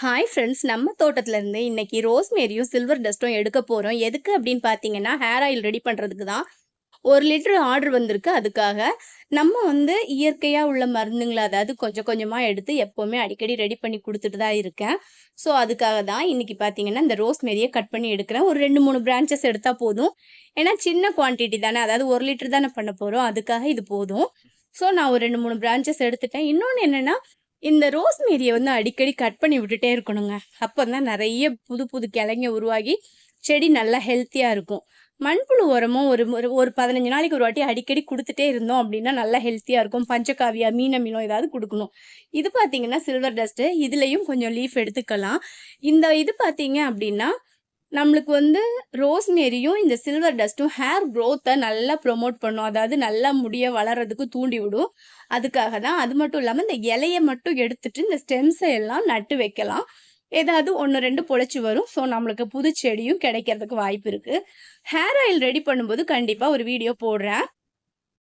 Hi friends, நம்ம தோட்டத்துல இருந்து இன்னைக்கு ரோஸ்மேரியும் சில்வர் டஸ்ட்டும் எடுக்க போறோம். எதுக்கு அப்படின்னு பார்த்தீங்கன்னா, ஹேர் ஆயில் ரெடி பண்றதுக்கு தான். 1 லிட்டர் ஆர்டர் வந்திருக்கு. அதுக்காக நம்ம இயற்கையா உள்ள மருந்துங்கள அதாவது கொஞ்சம் கொஞ்சமா எடுத்து எப்பவுமே அடிக்கடி ரெடி பண்ணி குடுத்துட்டு தான் இருக்கேன். ஸோ அதுக்காக தான் இன்னைக்கு பார்த்தீங்கன்னா, இந்த ரோஸ்மேரிய கட் பண்ணி எடுக்கிறேன். ஒரு 2, 3 பிரான்ச்சஸ் எடுத்தா போதும். ஏன்னா சின்ன குவான்டிட்டி தானே, அதாவது 1 லிட்டர் தானே பண்ண போறோம். அதுக்காக இது போதும். ஸோ நான் ஒரு 2, 3 பிரான்ச்சஸ் எடுத்துட்டேன். இன்னொன்னு என்னன்னா, இந்த ரோஸ்மேரிய அடிக்கடி கட் பண்ணி விட்டுட்டே இருக்கணுங்க. அப்பதான் நெறைய புது புது கிளைங்க உருவாகி, செடி நல்லா ஹெல்த்தியா இருக்கும். மண்புழு உரமும் ஒரு ஒரு ஒரு 15 நாளைக்கு ஒரு வாட்டி அடிக்கடி குடுத்துட்டே இருந்தோம் அப்டின்னா, நல்லா ஹெல்த்தியா இருக்கும். பஞ்சகாவியா, மீன் அமிலம் ஏதாவது குடுக்கணும். இது பார்த்தீங்கன்னா, சில்வர் டஸ்ட்டு. இதுலயும் கொஞ்சம் லீஃப் எடுத்துக்கலாம். இந்த இது பார்த்தீங்க அப்டின்னா, நம்மளுக்கு ரோஸ்மேரியும், இந்த சில்வர் டஸ்ட்டும் ஹேர் குரோத்த நல்லா ப்ரொமோட் பண்ணும். அதாவது நல்லா முடிய வளர்றதுக்கு தூண்டி விடும். அதுக்காக தான். அது மட்டும் இல்லாம இந்த இலைய மட்டும் எடுத்துட்டு, இந்த ஸ்டெம்ஸ எல்லாம் நட்டு வைக்கலாம். ஏதாவது 1, 2 பொழைச்சு வரும். ஸோ நம்மளுக்கு புது செடியும் கிடைக்கிறதுக்கு வாய்ப்பு இருக்கு. ஹேர் ஆயில் ரெடி பண்ணும்போது கண்டிப்பா ஒரு வீடியோ போடுறேன்.